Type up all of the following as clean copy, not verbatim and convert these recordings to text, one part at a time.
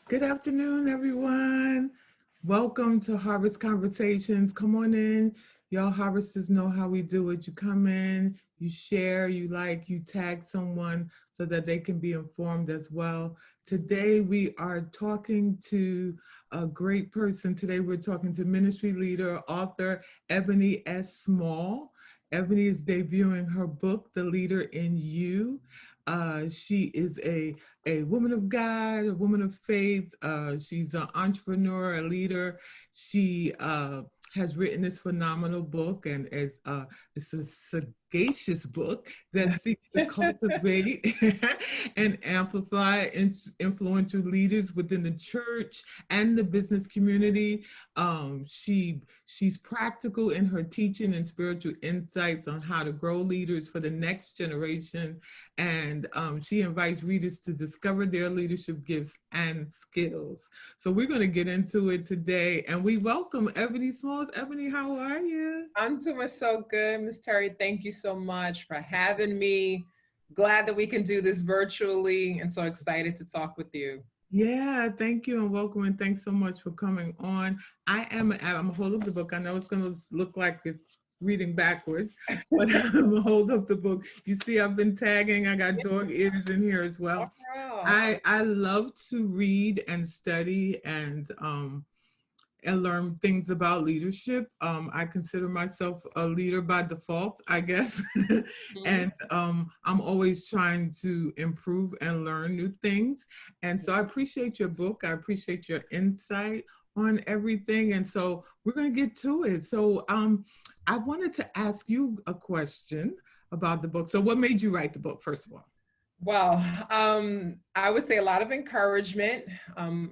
Good afternoon, everyone. Welcome to Harvest Conversations. Come on in. Y'all harvesters know how we do it. You come in, you share, you like, you tag someone so that they can be informed as well. Today we are talking to a great person. Today we're talking to ministry leader, author Ebony S. Small. Ebony is debuting her book, The Leader in You. She is a woman of God, a woman of faith. She's an entrepreneur, a leader. She has written this phenomenal book, and it's a sagacious book that seeks to cultivate and amplify influential leaders within the church and the business community. She's practical in her teaching and spiritual insights on how to grow leaders for the next generation, and she invites readers to discover their leadership gifts and skills. So we're going to get into it today, and we welcome Ebony Smalls. Ebony, how are you? I'm doing so good, Miss Teri. Thank you so much for having me. Glad that we can do this virtually and so excited to talk with you. Yeah, thank you and welcome, and thanks so much for coming on. I'm holding the book. I know it's going to look like it's reading backwards, but I'm hold up the book. You see, I've been tagging. I got dog ears in here as well. Wow. I love to read and study and learn things about leadership. I consider myself a leader by default, I guess. Mhm. And I'm always trying to improve and learn new things. And so I appreciate your book. I appreciate your insight on everything. And so we're going to get to it. So I wanted to ask you a question about the book. So what made you write the book, first of all? Well, I would say a lot of encouragement.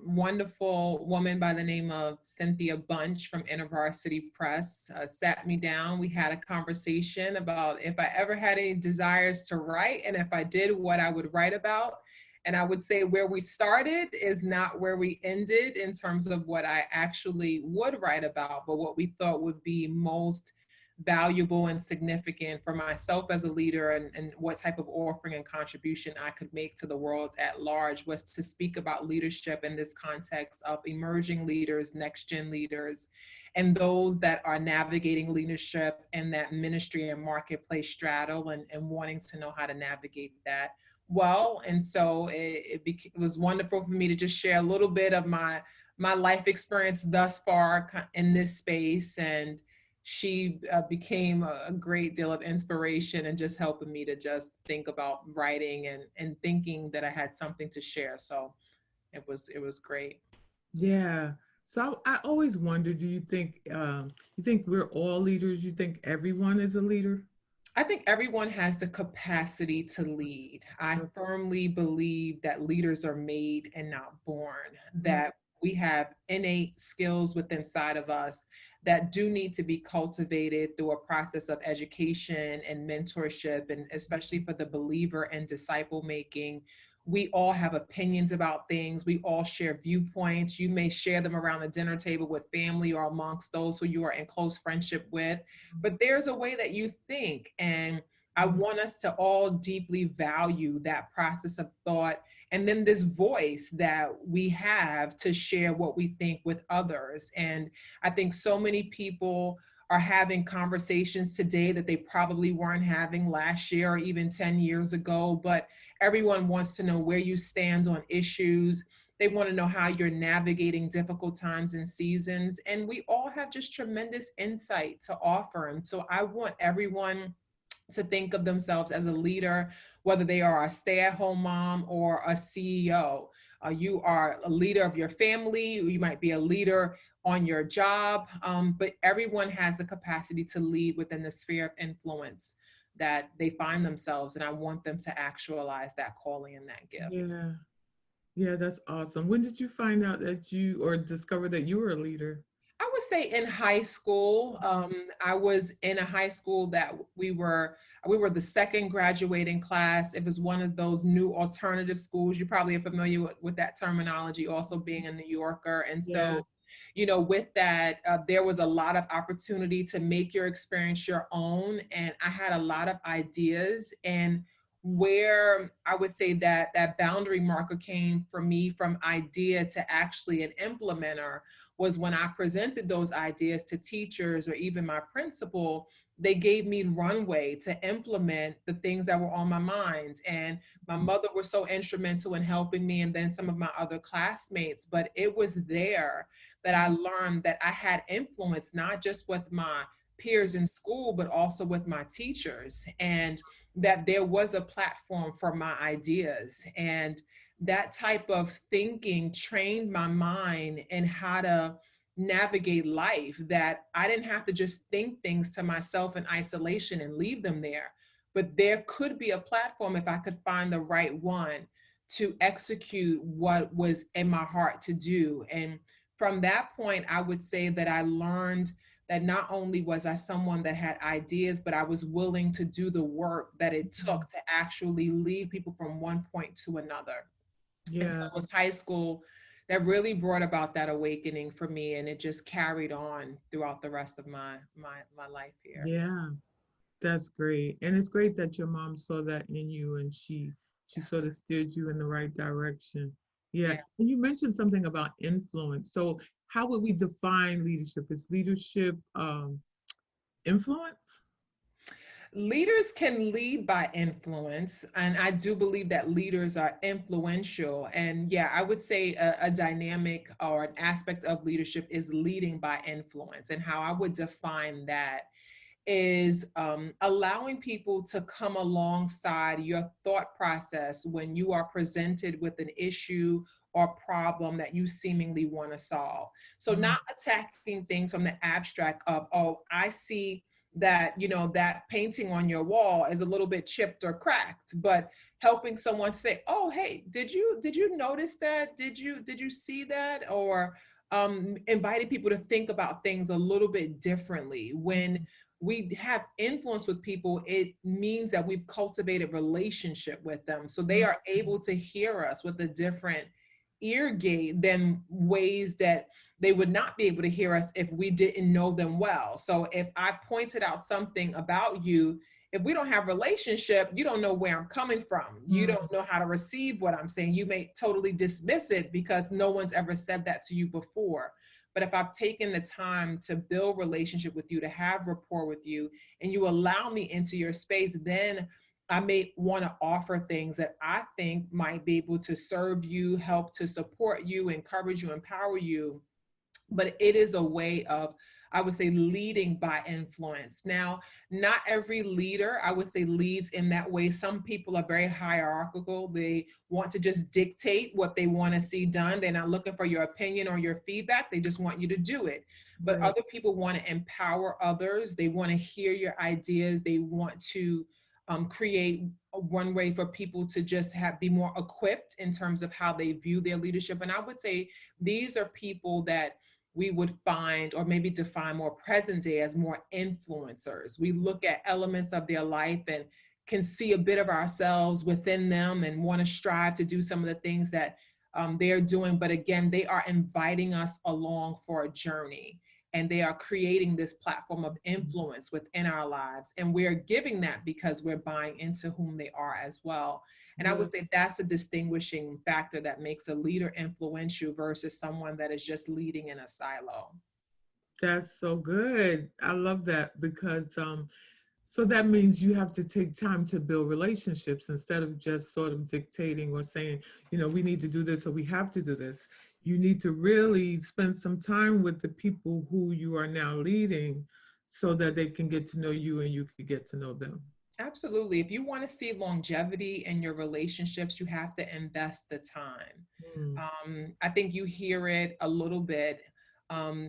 Wonderful woman by the name of Cynthia Bunch from InterVarsity Press sat me down. We had a conversation about if I ever had any desires to write, and if I did, what I would write about. And I would say where we started is not where we ended in terms of what I actually would write about, but what we thought would be most valuable and significant for myself as a leader, and what type of offering and contribution I could make to the world at large was to speak about leadership in this context of emerging leaders, next gen leaders, and those that are navigating leadership and that ministry and marketplace straddle, and wanting to know how to navigate that well. And so it was wonderful for me to just share a little bit of my life experience thus far in this space, and she became a great deal of inspiration and just helping me to just think about writing, and thinking that I had something to share. So it was great. Yeah. So I always wonder, do you think we're all leaders? You think everyone is a leader? I think everyone has the capacity to lead. I firmly believe that leaders are made and not born, Mhm. that we have innate skills within inside of us that do need to be cultivated through a process of education and mentorship, and especially for the believer and disciple making. We all have opinions about things. We all share viewpoints. You may share them around the dinner table with family or amongst those who you are in close friendship with, but there's a way that you think. And I want us to all deeply value that process of thought, and then this voice that we have to share what we think with others. And I think so many people are having conversations today that they probably weren't having last year or even 10 years ago, but everyone wants to know where you stand on issues. They want to know how you're navigating difficult times and seasons. And we all have just tremendous insight to offer. And so I want everyone to think of themselves as a leader, whether they are a stay at home mom or a CEO. You are a leader of your family, you might be a leader on your job, but everyone has the capacity to lead within the sphere of influence that they find themselves. And I want them to actualize that calling and that gift. Yeah. Yeah, that's awesome. When did you find out that you or discover that you were a leader? I would say in high school. I was in a high school that we were the second graduating class. It was one of those new alternative schools. You probably are familiar with that terminology, also being a New Yorker. And Yeah. so, with that, there was a lot of opportunity to make your experience your own. And I had a lot of ideas. And where I would say that that boundary marker came for me from idea to actually an implementer was when I presented those ideas to teachers or even my principal. They gave me runway to implement the things that were on my mind. And my mother was so instrumental in helping me, and then some of my other classmates. But it was there that I learned that I had influence, not just with my peers in school, but also with my teachers. And that there was a platform for my ideas. And that type of thinking trained my mind in how to navigate life, that I didn't have to just think things to myself in isolation and leave them there. But there could be a platform if I could find the right one to execute what was in my heart to do. And from that point, I would say that I learned that not only was I someone that had ideas, but I was willing to do the work that it took to actually lead people from one point to another. And so Yeah. it was high school that really brought about that awakening for me, and it just carried on throughout the rest of my life here. Yeah. That's great. And it's great that your mom saw that in you and she Yeah. sort of steered you in the right direction. Yeah. Yeah. And you mentioned something about influence. So how would we define leadership? Is leadership influence? Leaders can lead by influence, and I do believe that leaders are influential. And yeah, I would say a dynamic or an aspect of leadership is leading by influence. And how I would define that is allowing people to come alongside your thought process when you are presented with an issue or problem that you seemingly want to solve. So Mm, not attacking things from the abstract of, oh, I see that, you know, that painting on your wall is a little bit chipped or cracked, but helping someone to say, oh, hey, did you notice that? Did you see that? Or inviting people to think about things a little bit differently. When we have influence with people, it means that we've cultivated relationship with them. So they mm, are able to hear us with a different ear gate than ways that they would not be able to hear us if we didn't know them well. So if I pointed out something about you, if we don't have relationship, you don't know where I'm coming from. You mm, don't know how to receive what I'm saying. You may totally dismiss it because no one's ever said that to you before. But if I've taken the time to build relationship with you, to have rapport with you, and you allow me into your space, then I may want to offer things that I think might be able to serve you, help to support you, encourage you, empower you. But it is a way of, I would say, leading by influence. Now, not every leader, I would say, leads in that way. Some people are very hierarchical. They want to just dictate what they want to see done. They're not looking for your opinion or your feedback. They just want you to do it. But right. other people want to empower others. They want to hear your ideas. They want to create one way for people to just be more equipped in terms of how they view their leadership. And I would say these are people that we would find or maybe define more present day as more influencers. We look at elements of their life and can see a bit of ourselves within them and want to strive to do some of the things that they're doing. But again, they are inviting us along for a journey, and they are creating this platform of influence within our lives. And we're giving that because we're buying into whom they are as well. And I Yeah. would say that's a distinguishing factor that makes a leader influential versus someone that is just leading in a silo. That's so good. I love that because so that means you have to take time to build relationships instead of just sort of dictating or saying, we need to do this or we have to do this. You need to really spend some time with the people who you are now leading so that they can get to know you and you can get to know them. Absolutely. If you want to see longevity in your relationships, you have to invest the time. Mm, I think you hear it a little bit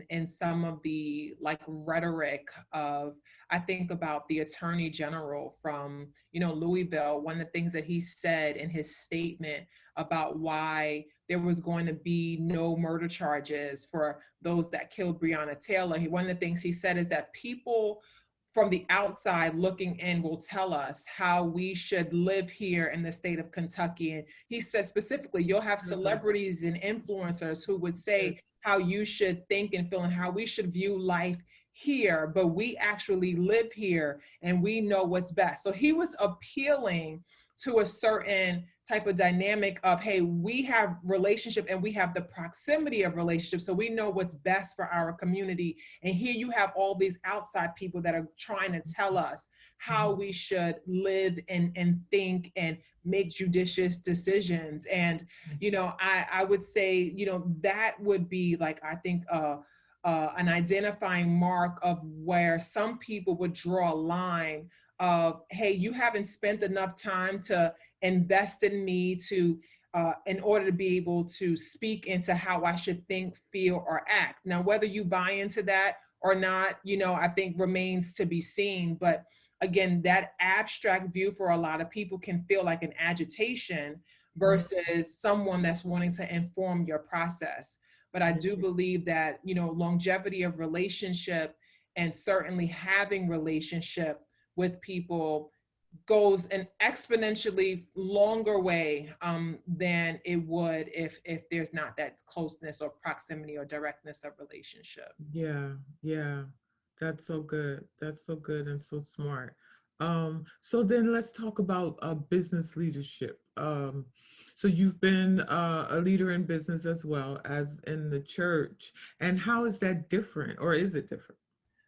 in some of the like rhetoric of, I think about the attorney general from, Louisville. One of the things that he said in his statement about why there was going to be no murder charges for those that killed Breonna Taylor. One of the things he said is that people from the outside looking in will tell us how we should live here in the state of Kentucky. And he said specifically, you'll have yeah, celebrities and influencers who would yeah, say how you should think and feel and how we should view life here, but we actually live here and we know what's best. So he was appealing to a certain type of dynamic of, hey, we have relationship and we have the proximity of relationship, so we know what's best for our community. And here you have all these outside people that are trying to tell us how Mhm. we should live and think and make judicious decisions. And I would say, that would be like, I think an identifying mark of where some people would draw a line of, hey, you haven't spent enough time to invest in me to in order to be able to speak into how I should think, feel, or act. Now, whether you buy into that or not, I think remains to be seen. But again, that abstract view for a lot of people can feel like an agitation Mhm. versus someone that's wanting to inform your process. But I do believe that, longevity of relationship and certainly having relationship with people goes an exponentially longer way than it would if there's not that closeness or proximity or directness of relationship. Yeah, yeah. That's so good. That's so good and so smart. So then let's talk about business leadership. So you've been a leader in business as well as in the church. And how is that different, or is it different?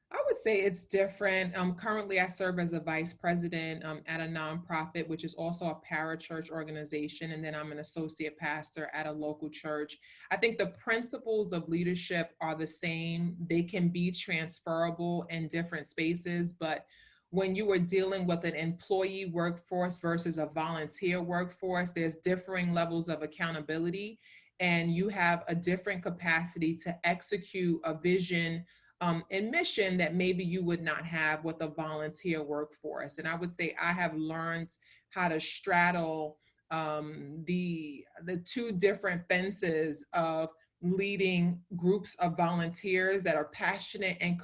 I would say it's different. Currently, I serve as a vice president at a nonprofit, which is also a parachurch organization. And then I'm an associate pastor at a local church. I think the principles of leadership are the same. They can be transferable in different spaces, but when you are dealing with an employee workforce versus a volunteer workforce, there's differing levels of accountability, and you have a different capacity to execute a vision and mission that maybe you would not have with a volunteer workforce. And I would say I have learned how to straddle the two different fences of leading groups of volunteers that are passionate and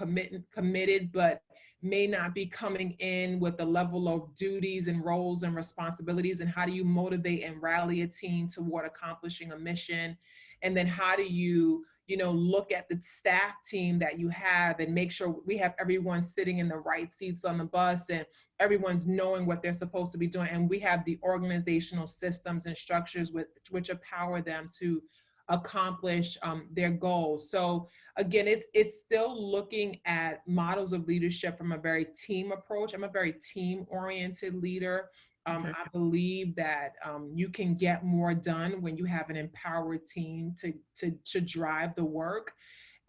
committed, but may not be coming in with the level of duties and roles and responsibilities. And how do you motivate and rally a team toward accomplishing a mission? And then how do you look at the staff team that you have and make sure we have everyone sitting in the right seats on the bus and everyone's knowing what they're supposed to be doing, and we have the organizational systems and structures which empower them to accomplish their goals. So again, it's still looking at models of leadership from a very team approach. I'm a very team oriented leader. Okay. I believe that you can get more done when you have an empowered team to drive the work.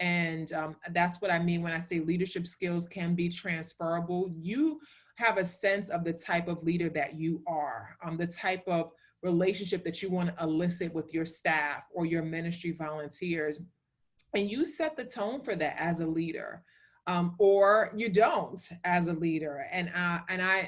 And that's what I mean when I say leadership skills can be transferable. You have a sense of the type of leader that you are, the type of relationship that you want to elicit with your staff or your ministry volunteers, and you set the tone for that as a leader, or you don't as a leader. And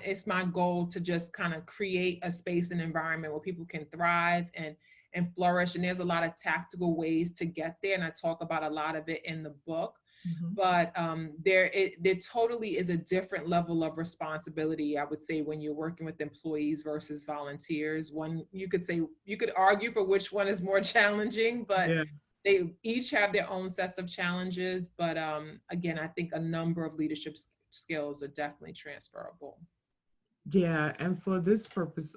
it's my goal to just kind of create a space and environment where people can thrive and flourish. And there's a lot of tactical ways to get there, and I talk about a lot of it in the book. Mhm. But there totally is a different level of responsibility, I would say, when you're working with employees versus volunteers. One, you could argue for which one is more challenging, but Yeah. they each have their own sets of challenges. But again, I think a number of leadership skills are definitely transferable. Yeah, and for this purpose,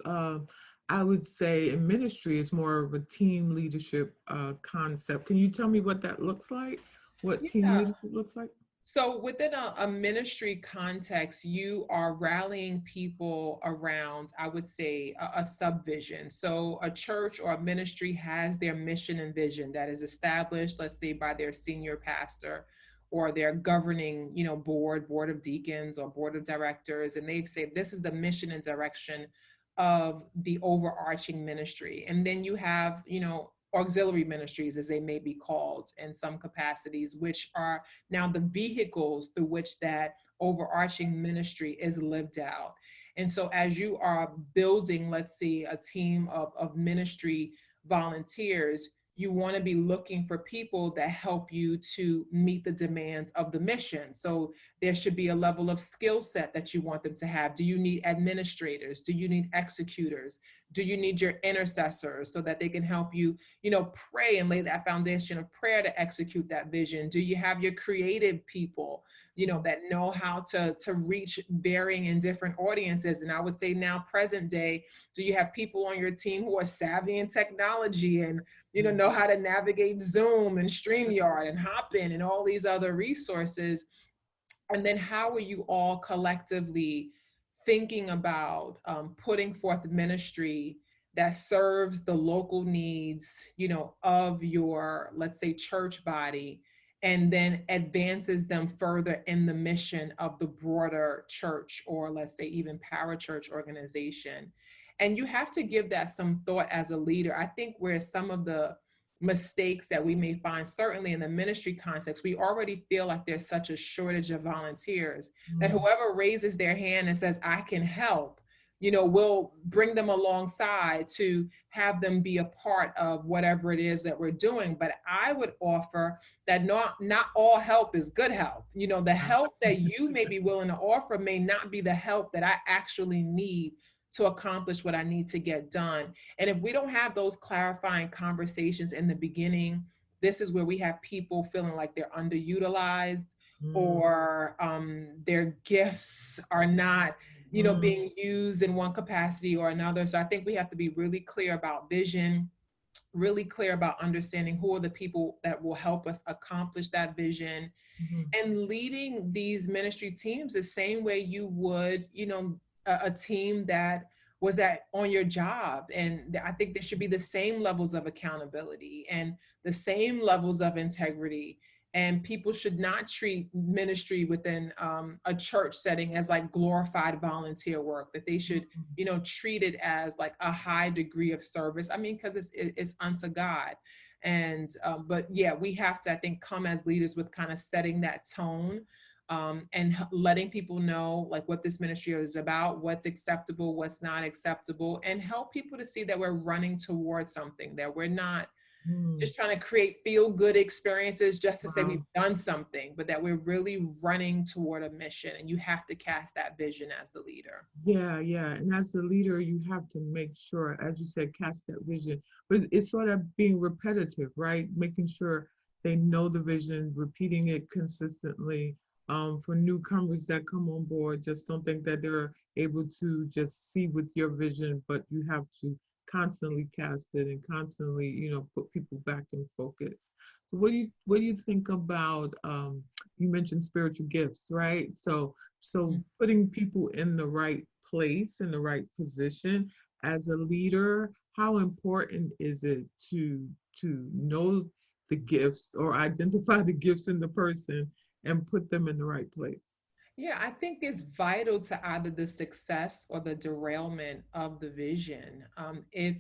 I would say in ministry is more of a team leadership concept. Can you tell me what that looks like? What team Yeah. leadership looks like? So within a ministry context, you are rallying people around, I would say, a subvision. So a church or a ministry has their mission and vision that is established, let's say, by their senior pastor or their governing, board of deacons or board of directors. And they say, this is the mission and direction of the overarching ministry. And then you have, auxiliary ministries, as they may be called in some capacities, which are now the vehicles through which that overarching ministry is lived out. And so as you are building, let's see, a team of ministry volunteers, you want to be looking for people that help you to meet the demands of the mission. So there should be a level of skill set that you want them to have. Do you need administrators? Do you need executors? Do you need your intercessors so that they can help you, pray and lay that foundation of prayer to execute that vision? Do you have your creative people, that know how to reach varying and different audiences? And I would say now, present day, do you have people on your team who are savvy in technology and know how to navigate Zoom and StreamYard and Hopin and all these other resources? And then how are you all collectively thinking about putting forth ministry that serves the local needs, of your, let's say, church body, and then advances them further in the mission of the broader church, or let's say even parachurch organization? And you have to give that some thought as a leader. I think where some of the mistakes that we may find, certainly in the ministry context, we already feel like there's such a shortage of volunteers that whoever raises their hand and says, I can help, we'll bring them alongside to have them be a part of whatever it is that we're doing. But I would offer that not all help is good help. The help that you may be willing to offer may not be the help that I actually need to accomplish what I need to get done. And if we don't have those clarifying conversations in the beginning, this is where we have people feeling like they're underutilized, or their gifts are not, being used in one capacity or another. So I think we have to be really clear about vision, really clear about understanding who are the people that will help us accomplish that vision, and leading these ministry teams the same way you would, a team that was on your job. And I think there should be the same levels of accountability and the same levels of integrity. And people should not treat ministry within a church setting as like glorified volunteer work, that they should, treat it as like a high degree of service. I mean, because it's unto God. And but yeah, we have to, I think, come as leaders with kind of setting that tone, and letting people know like what this ministry is about, what's acceptable, what's not acceptable, and help people to see that we're running towards something, that we're not just trying to create feel good experiences just to say we've done something, but that we're really running toward a mission. And you have to cast that vision as the leader. Yeah, yeah. And as the leader, you have to make sure, as you said, cast that vision. But it's sort of being repetitive, right? Making sure they know the vision, repeating it consistently. For newcomers that come on board, just don't think that they're able to just see with your vision, but you have to constantly cast it and constantly, put people back in focus. So what do you think about you mentioned spiritual gifts, right? So putting people in the right place, in the right position as a leader, how important is it to know the gifts or identify the gifts in the person and put them in the right place? Yeah, I think it's vital to either the success or the derailment of the vision. If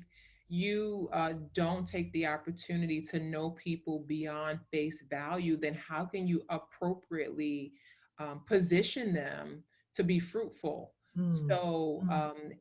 you don't take the opportunity to know people beyond face value, then how can you appropriately position them to be fruitful? So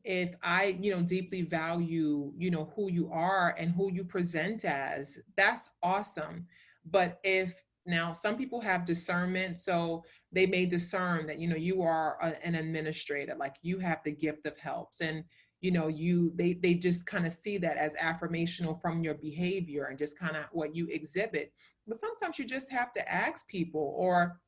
if I, deeply value, who you are and who you present as, that's awesome. But if now some people have discernment, so they may discern that, you are an administrator, like you have the gift of helps, and they just kind of see that as affirmational from your behavior and just kind of what you exhibit. But sometimes you just have to ask people, or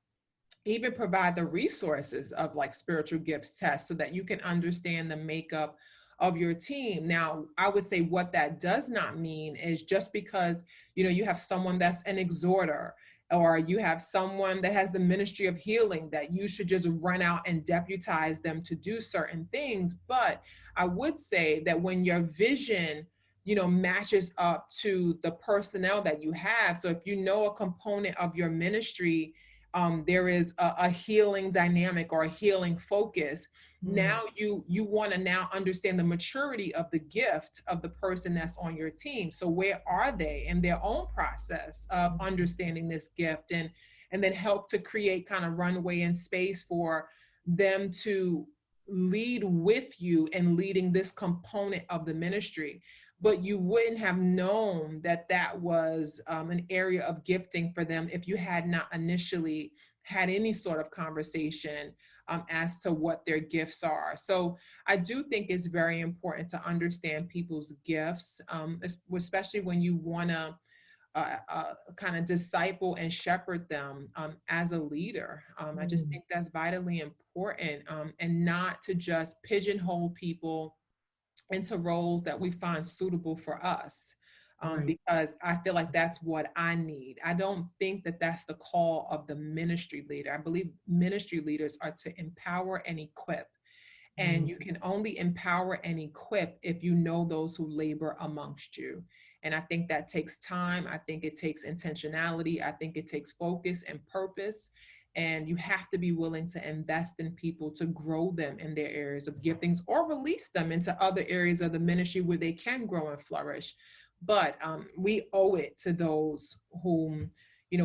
even provide the resources of like spiritual gifts tests so that you can understand the makeup of your team. Now, I would say what that does not mean is just because, you have someone that's an exhorter, or you have someone that has the ministry of healing, that you should just run out and deputize them to do certain things. But I would say that when your vision, matches up to the personnel that you have. So if you know a component of your ministry, there is a healing dynamic or a healing focus. Now you want to now understand the maturity of the gift of the person that's on your team. So where are they in their own process of understanding this gift, and then help to create kind of runway and space for them to lead with you in leading this component of the ministry. but you wouldn't have known that that was an area of gifting for them if you had not initially had any sort of conversation as to what their gifts are. So I do think it's very important to understand people's gifts, especially when you want to kind of disciple and shepherd them as a leader. I just Mm, think that's vitally important, and not to just pigeonhole people into roles that we find suitable for us. right. Because I feel like that's what I need. I don't think that that's the call of the ministry leader. I believe ministry leaders are to empower and equip. And Mm, you can only empower and equip if you know those who labor amongst you. And I think that takes time. I think it takes intentionality. I think it takes focus and purpose. And you have to be willing to invest in people to grow them in their areas of giftings or release them into other areas of the ministry where they can grow and flourish. But we owe it to those whom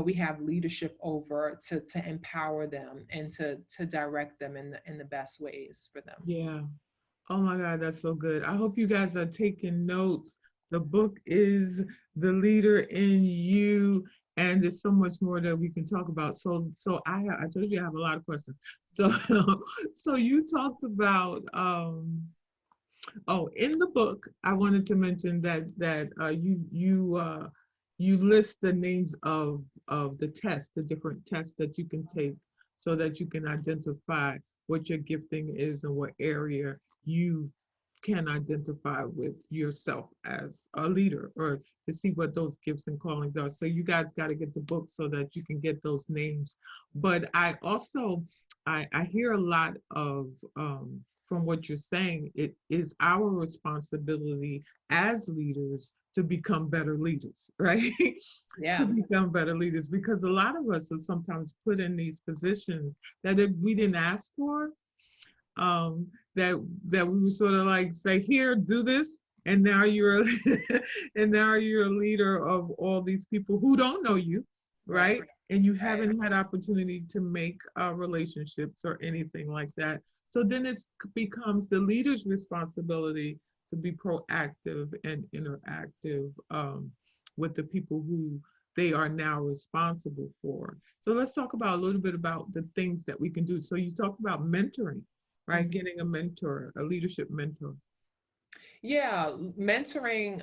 we have leadership over to empower them and to direct them in the best ways for them. yeah. Oh my God, that's so good. I hope you guys are taking notes. The book is The Leader in You, and there's so much more that we can talk about. So I told you I have a lot of questions. So so you talked about oh, in the book, I wanted to mention that you list the names of the tests, the different tests that you can take, so that you can identify what your gifting is and what area you can identify with yourself as a leader, or to see what those gifts and callings are. So you guys got to get the book so that you can get those names. But I also I hear a lot of from what you're saying, it is our responsibility as leaders to become better leaders, right? To Yeah. become better leaders, because a lot of us are sometimes put in these positions that if we didn't ask for, um, that we were sort of like say, here, do this, and now you're and now you're a leader of all these people who don't know you, Right. right? And you Right. haven't had opportunity to make relationships or anything like that. So then it becomes the leader's responsibility to be proactive and interactive with the people who they are now responsible for. So let's talk about a little bit about the things that we can do. So you talked about mentoring, right? Mhm. Getting a mentor, a leadership mentor. Yeah, mentoring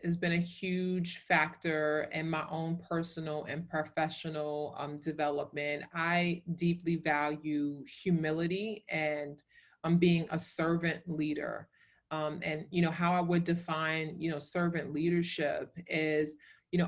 has been a huge factor in my own personal and professional development. I deeply value humility and being a servant leader. And how I would define servant leadership is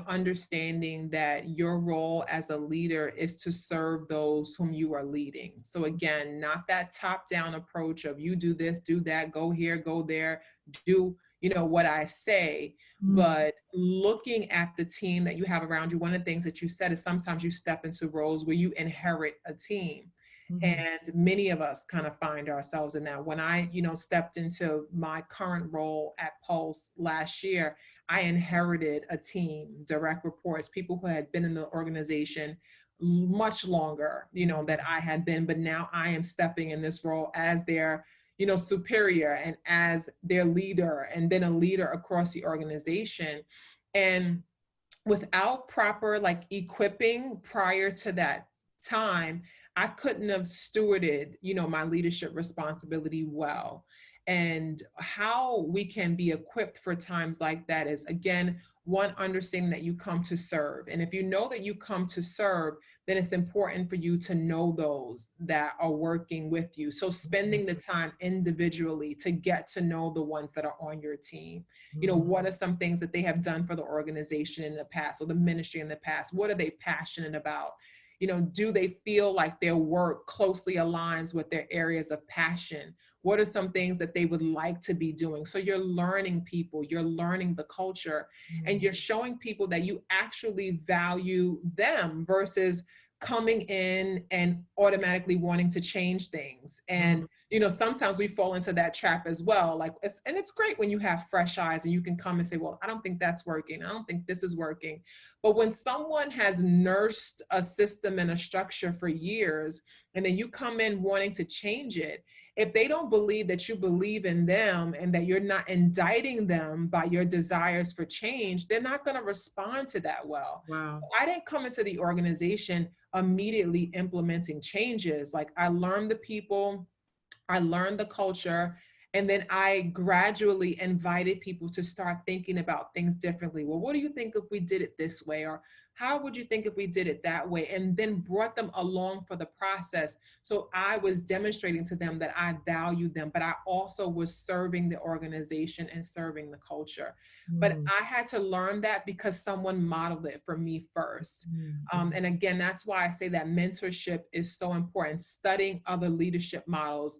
understanding that your role as a leader is to serve those whom you are leading. So again, not that top down approach of you do this, do that, go here, go there, do what I say, Mm, but looking at the team that you have around you. One of the things that you said is sometimes you step into roles where you inherit a team, mhm, and many of us kind of find ourselves in that. When I stepped into my current role at Pulse last year, I inherited a team, direct reports, people who had been in the organization much longer that I had been, but now I am stepping in this role as their superior and as their leader, and then a leader across the organization. And without proper like equipping prior to that time, I couldn't have stewarded my leadership responsibility well. And how we can be equipped for times like that is, again, one, understanding that you come to serve. And if you know that you come to serve, then it's important for you to know those that are working with you. So mhm, spending the time individually to get to know the ones that are on your team. mhm, What are some things that they have done for the organization in the past or the ministry in the past? What are they passionate about? Do they feel like their work closely aligns with their areas of passion? What are some things that they would like to be doing? So you're learning people, you're learning the culture, and mhm, you're showing people that you actually value them versus coming in and automatically wanting to change things. And mhm, sometimes we fall into that trap as well. Like, and it's great when you have fresh eyes and you can come and say, well, I don't think that's working, I don't think this is working. But when someone has nursed a system and a structure for years, and then you come in wanting to change it, if they don't believe that you believe in them and that you're not indicting them by your desires for change, they're not going to respond to that well. Wow. I didn't come into the organization immediately implementing changes. Like, I learned the people, I learned the culture, and then I gradually invited people to start thinking about things differently. Well, what do you think if we did it this way? Or how would you think if we did it that way? And then brought them along for the process. So I was demonstrating to them that I valued them, but I also was serving the organization and serving the culture. But Mm, I had to learn that because someone modeled it for me first. mm, And again, that's why I say that mentorship is so important. Studying other leadership models,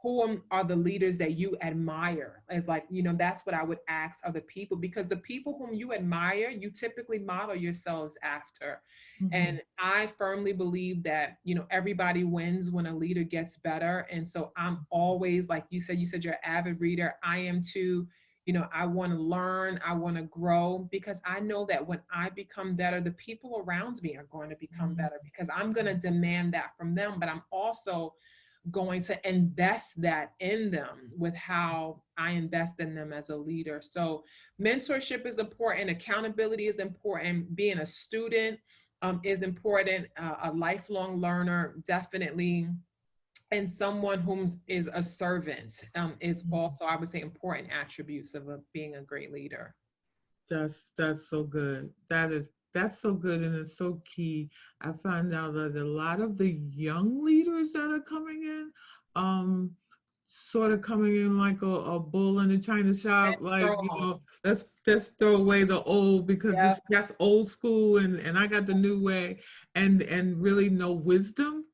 who are the leaders that you admire, as like, that's what I would ask other people, because the people whom you admire, you typically model yourselves after. mhm, And I firmly believe that, everybody wins when a leader gets better. And so I'm always, like you said you're an avid reader, I am too. I want to learn, I want to grow, because I know that when I become better, the people around me are going to become mhm, better, because I'm going to demand that from them, but I'm also going to invest that in them with how I invest in them as a leader. So mentorship is important, accountability is important, being a student is important, a lifelong learner, definitely, and someone whom is a servant is mhm. also, I would say, important attributes of being a great leader. That's so good. That's so good, and it's so key. I find out that a lot of the young leaders that are coming in, um, sort of coming in like a bull in a china shop, like, Strong. let's throw away the old because Yeah. that's old school, and I got the new way, and really no wisdom,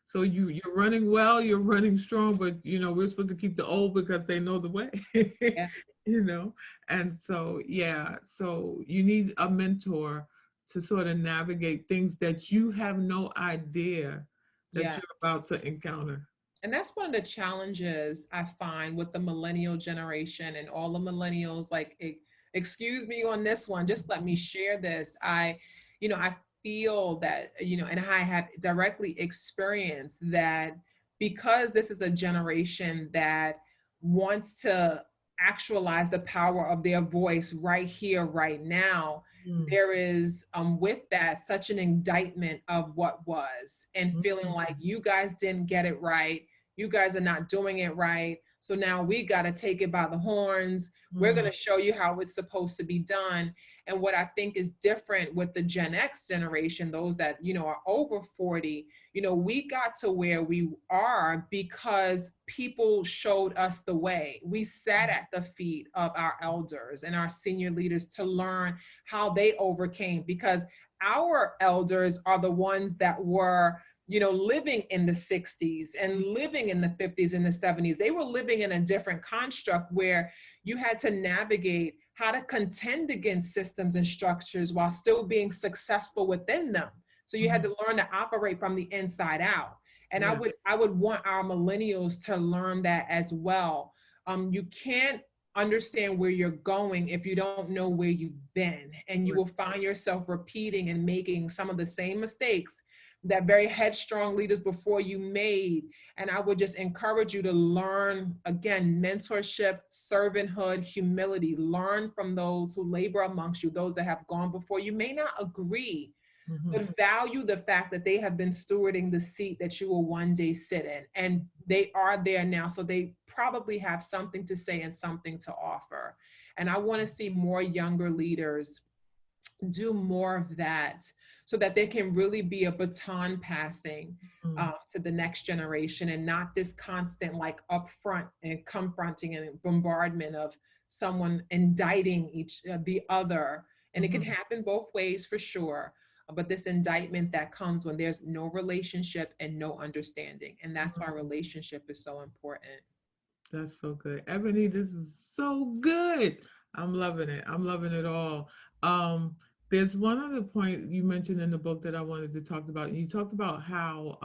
So you're running well, you're running strong, but we're supposed to keep the old because they know the way, Yeah. you know. And so, yeah, so you need a mentor to sort of navigate things that you have no idea that Yeah. you're about to encounter. And that's one of the challenges I find with the millennial generation and all the millennials. Like, excuse me on this one, just let me share this. I feel that, and I have directly experienced that, because this is a generation that wants to actualize the power of their voice right here, right now. Mm, There is, with that, such an indictment of what was, and feeling like mm, you guys didn't get it right, you guys are not doing it right. So now we got to take it by the horns. We're going mm, to show you how it's supposed to be done. And what I think is different with the Gen X generation, those that, are over 40, we got to where we are because people showed us the way. We sat at the feet of our elders and our senior leaders to learn how they overcame, because our elders are the ones that were, living in the 60s and living in the 50s and the 70s. They were living in a different construct where you had to navigate how to contend against systems and structures while still being successful within them. So you had mm. to learn to operate from the inside out. And I Yeah, would I would want our millennials to learn that as well. You can't understand where you're going if you don't know where you've been, and you right. will find yourself repeating and making some of the same mistakes that very headstrong leaders before you made. And I would just encourage you to learn, again, mentorship, servanthood, humility. Learn from those who labor amongst you, those that have gone before. You may not agree, Mhm. but value the fact that they have been stewarding the seat that you will one day sit in. And they are there now. So they probably have something to say and something to offer. And I want to see more younger leaders do more of that, so that there can really be a baton passing Mm, to the next generation, and not this constant, like, upfront and confronting and bombardment of someone indicting the other. And it can mhm. happen both ways for sure, but this indictment that comes when there's no relationship and no understanding, and that's why Mm. relationship is so important. That's so good. Ebony, this is so good. I'm loving it. I'm loving it all. Um, there's one other point you mentioned in the book that I wanted to talk about. You talked about how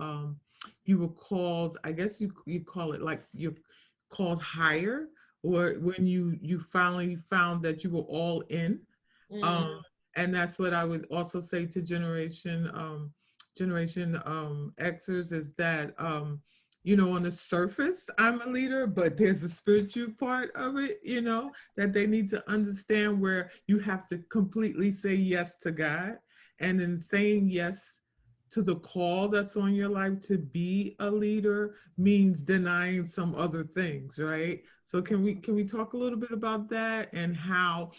you were called, I guess you call it like you're called higher, or when you finally found that you were all in. Mm, Um, and that's what I would also say to generation Xers is that on the surface, I'm a leader, but there's the spiritual part of it, that they need to understand, where you have to completely say yes to God. And in saying yes to the call that's on your life to be a leader means denying some other things, right? So can we talk a little bit about that, and how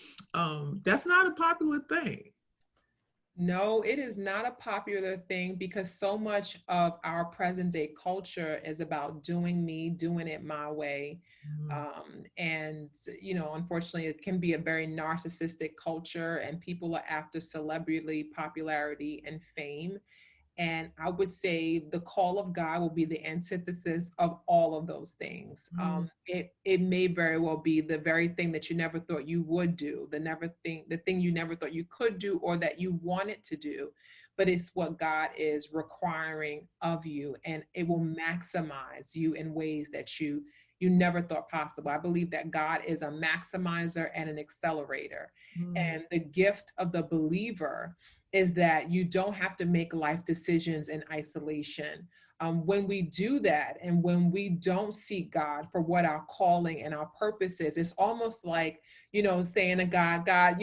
that's not a popular thing? No, it is not a popular thing because so much of our present day culture is about doing me, doing it my way. Mm, And, unfortunately, it can be a very narcissistic culture, and people are after celebrity popularity and fame. And I would say the call of God will be the antithesis of all of those things. mm, It may very well be the very thing that you never thought you would do, the thing you never thought you could do or that you wanted to do, but it's what God is requiring of you, and it will maximize you in ways that you never thought possible. I believe that God is a maximizer and an accelerator, mm, and the gift of the believer is that you don't have to make life decisions in isolation. When we do that, and when we don't seek God for what our calling and our purpose is, it's almost like, saying to God, God,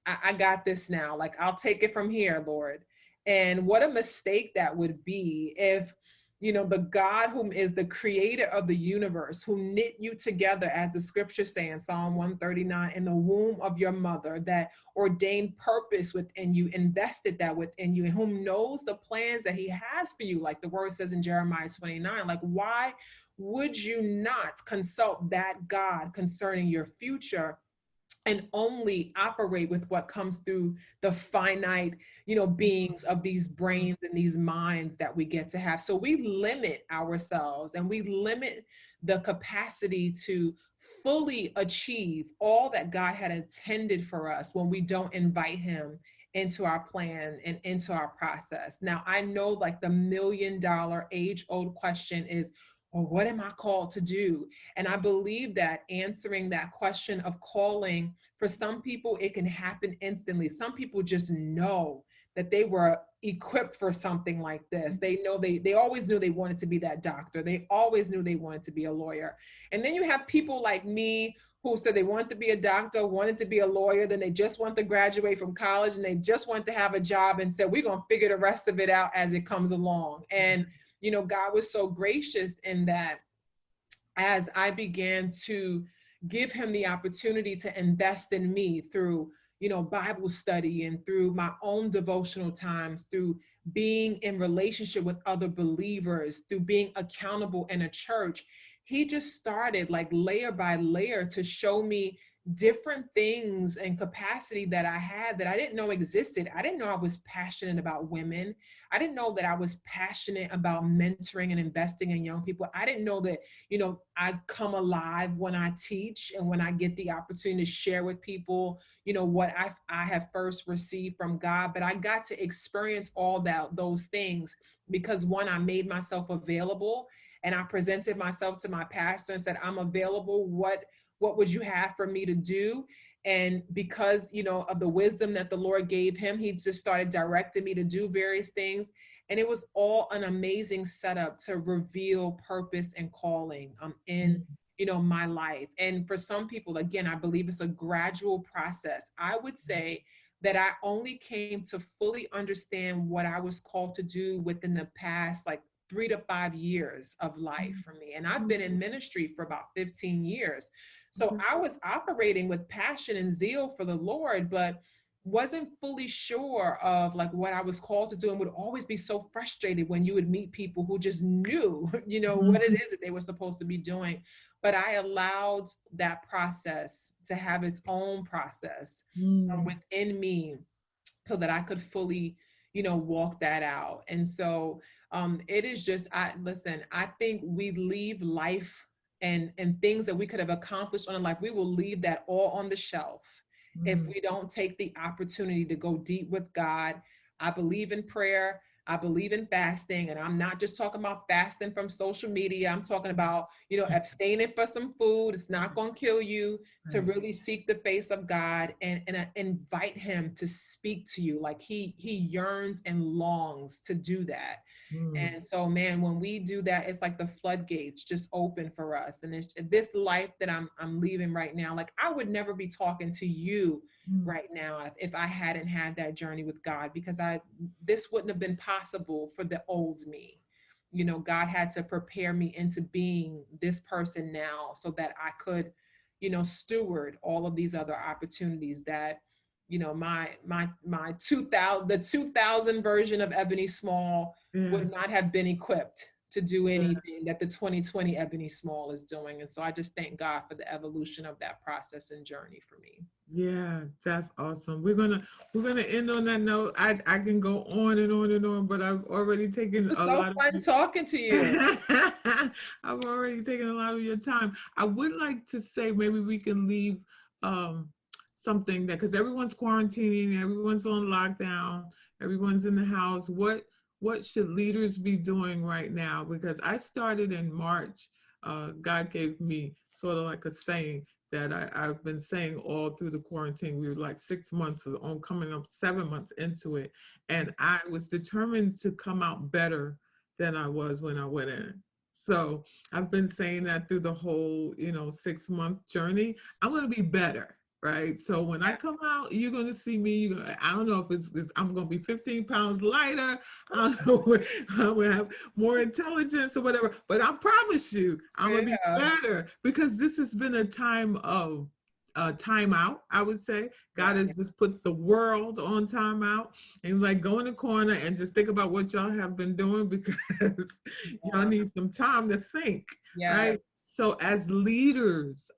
I got this now. Like, I'll take it from here, Lord. And what a mistake that would be if, the God whom is the creator of the universe, who knit you together, as the scriptures say in Psalm 139, in the womb of your mother, that ordained purpose within you, invested that within you, and whom knows the plans that he has for you, like the word says in Jeremiah 29. Like, why would you not consult that God concerning your future and only operate with what comes through the finite, beings of these mm, brains and these minds that we get to have? So we limit ourselves, and we limit the capacity to fully achieve all that God had intended for us when we don't invite him into our plan and into our process. Now, I know, like, the $1 million age old question is, well, what am I called to do? And I believe that answering that question of calling, for some people, it can happen instantly. Some people just know that they were equipped for something like this. They know they always knew they wanted to be that doctor. They always knew they wanted to be a lawyer. And then you have people like me who said they wanted to be a doctor, wanted to be a lawyer, then they just want to graduate from college and they just want to have a job, and said, we're going to figure the rest of it out as it comes along. And God was so gracious in that, as I began to give him the opportunity to invest in me through, Bible study, and through my own devotional times, through being in relationship with other believers, through being accountable in a church, he just started, like, layer by layer, to show me different things and capacity that I had that I didn't know existed. I didn't know I was passionate about women. I didn't know that I was passionate about mentoring and investing in young people. I didn't know that, I come alive when I teach and when I get the opportunity to share with people, what I have first received from God. But I got to experience all those things because, one, I made myself available, and I presented myself to my pastor and said, I'm available. What would you have for me to do? And because, of the wisdom that the Lord gave him, he just started directing me to do various things. And it was all an amazing setup to reveal purpose and calling in, my life. And for some people, again, I believe it's a gradual process. I would say that I only came to fully understand what I was called to do within the past, like, 3 to 5 years of life for me. And I've been in ministry for about 15 years. So I was operating with passion and zeal for the Lord, but wasn't fully sure of, like, what I was called to do, and would always be so frustrated when you would meet people who just knew, what it is that they were supposed to be doing. But I allowed that process to have its own process within me, so that I could fully, walk that out. And so it is just, I think we leave life and things that we could have accomplished on life, we will leave that all on the shelf if we don't take the opportunity to go deep with God. I believe in prayer. I believe in fasting, and I'm not just talking about fasting from social media. I'm talking about, abstaining for some food. It's not going to kill you, to really seek the face of God and invite him to speak to you. Like, he yearns and longs to do that. Mm. And so, man, when we do that, it's like the floodgates just open for us. And it's this life that I'm leaving right now. Like, I would never be talking to you Mm. right now if I hadn't had that journey with God, because this wouldn't have been possible for the old me. You know, God had to prepare me into being this person now so that I could, steward all of these other opportunities that, my 2000 the 2000 version of Ebony Small Yeah. would not have been equipped to do Yeah. anything that the 2020 Ebony Small is doing. And so I just thank God for the evolution of that process and journey for me. Yeah, that's awesome. We're gonna end on that note. I can go on and on and on, but I've already It taken was a so lot of fun you. talking to you. I've already taken a lot of your time. I would like to say maybe we can leave um, something that, because everyone's quarantining, everyone's on lockdown, everyone's in the house. What should leaders be doing right now? Because I started in March. God gave me sort of like a saying that I've been saying all through the quarantine. We were like 6 months on, coming up 7 months into it. And I was determined to come out better than I was when I went in. So I've been saying that through the whole, 6 month journey. I'm going to be better. Right. So when I Yeah. come out, you're going to see me. I don't know if it's I'm going to be 15 pounds lighter. I don't know, I'm going to have more intelligence or whatever. But I promise you, I'm going to be Yeah. better, because this has been a time of time out, I would say. God Yeah. has just put the world on time out, and like, go in the corner and just think about what y'all have been doing, because y'all Yeah. need some time to think, Yeah. right? So as leaders,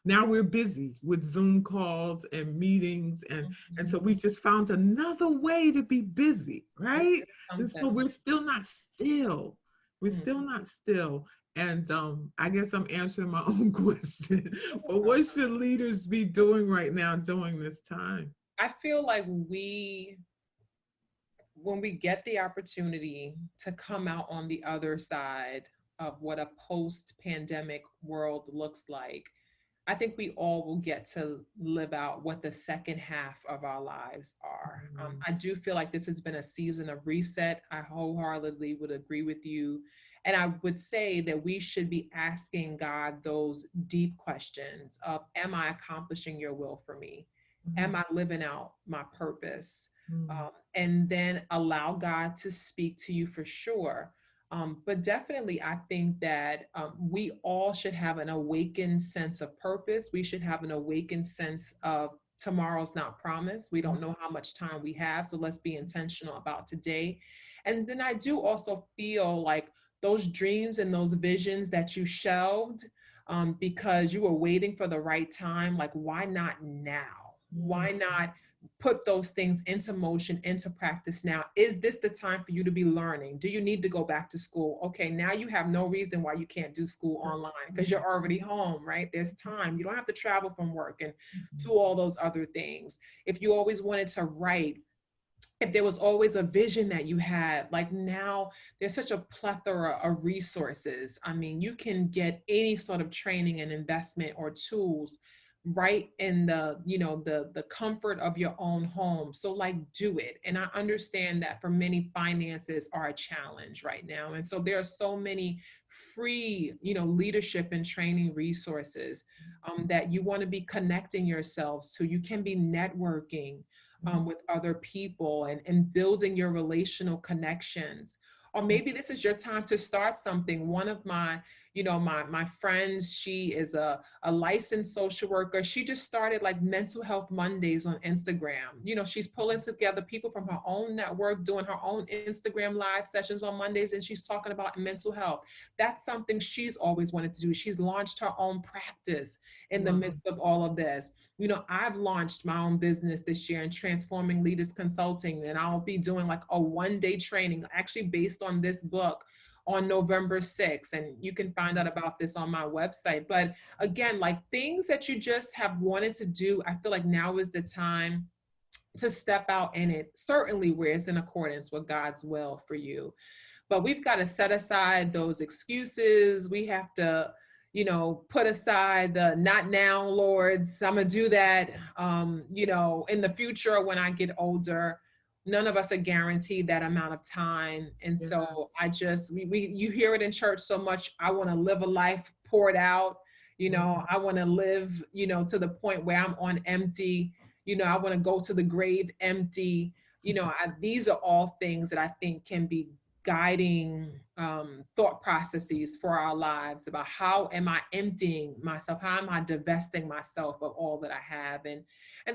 now we're busy with Zoom calls and meetings, and so Mhm. we just found another way to be busy, It right? is And so something. we're still not still. We're Mhm. still not still. And I guess I'm answering my own question. But what should leaders be doing right now during this time? I feel like when we get the opportunity to come out on the other side of what a post pandemic world looks like, I think we all will get to live out what the second half of our lives are. Mhm. I do feel like this has been a season of reset. I wholeheartedly would agree with you. And I would say that we should be asking God those deep questions of, am I accomplishing your will for me? Am I living out my purpose? Mhm. And then allow God to speak to you for sure. But definitely, I think that we all should have an awakened sense of purpose. We should have an awakened sense of tomorrow's not promised. We don't know how much time we have. So let's be intentional about today. And then I do also feel like those dreams and those visions that you shelved because you were waiting for the right time, like, why not now? Mhm. Why not put those things into motion, into practice now? Is this the time for you to be learning? Do you need to go back to school? Okay, now you have no reason why you can't do school online because you're already home, right? There's time. You don't have to travel from work and do all those other things. If you always wanted to write, if there was always a vision that you had, like, now there's such a plethora of resources. I mean, you can get any sort of training and investment or tools right in the comfort of your own home. So, like, do it. And I understand that for many, finances are a challenge right now, and so there are so many free leadership and training resources that you want to be connecting yourselves to. You can be networking with other people and building your relational connections. Or maybe this is your time to start something. One of my friends, she is a licensed social worker. She just started like Mental Health Mondays on Instagram. She's pulling together people from her own network, doing her own Instagram live sessions on Mondays, and she's talking about mental health. That's something she's always wanted to do. She's launched her own practice in the Wow. midst of all of this. I've launched my own business this year in Transforming Leaders Consulting, and I'll be doing like a 1-day training actually based on this book on November 6th. And you can find out about this on my website. But again, like, things that you just have wanted to do, I feel like now is the time to step out in it, certainly where it's in accordance with God's will for you. But we've got to set aside those excuses. We have to, put aside the not now, Lords. I'm going to do that, in the future when I get older. none of us are guaranteed that amount of time. And Yeah. so I just, you hear it in church so much. I want to live a life poured out. I want to live, to the point where I'm on empty. I want to go to the grave empty. These are all things that I think can be guiding thought processes for our lives about how am I emptying myself? How am I divesting myself of all that I have? And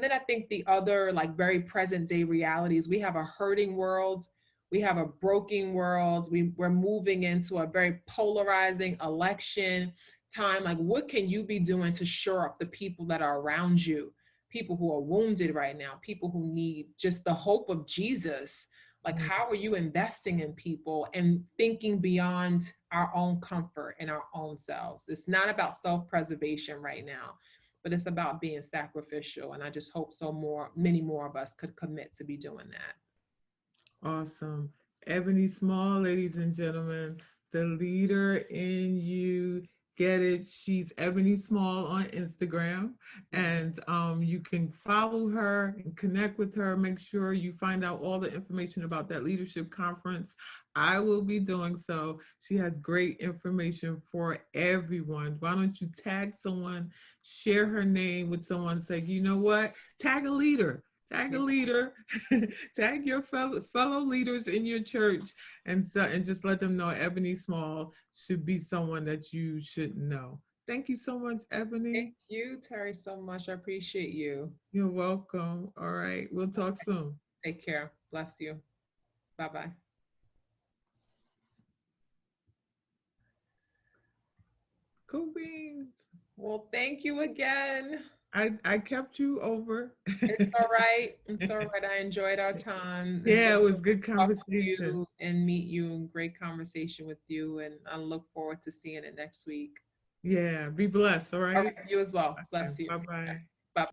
then I think the other like very present day realities, we have a hurting world. We have a broken world. We're moving into a very polarizing election time. Like, what can you be doing to shore up the people that are around you? People who are wounded right now, people who need just the hope of Jesus. Like, how are you investing in people and thinking beyond our own comfort and our own selves? It's not about self-preservation right now, but it's about being sacrificial. And I just hope many more of us could commit to be doing that. Awesome. Ebony Small, ladies and gentlemen, the leader in you. Get it? She's Ebony Small on Instagram, and you can follow her and connect with her. Make sure you find out all the information about that leadership conference. I will be doing so. She has great information for everyone. Why don't you tag someone, share her name with someone, say, you know what? Tag a leader. Tag a leader, tag your fellow leaders in your church, and just let them know Ebony Small should be someone that you should know. Thank you so much, Ebony. Thank you, Teri, so much. I appreciate you. You're welcome. All right, we'll talk soon. Take care. Bless you. Bye-bye. Cool beans. Well, thank you again. I kept you over. It's all right. It's all right. I enjoyed our time. Yeah, So it was good talk with conversation. you and meet you. Great conversation with you. And I look forward to seeing it next week. Yeah, be blessed. All right. All right. You as well. Okay, Bless you. bye-bye. Bye.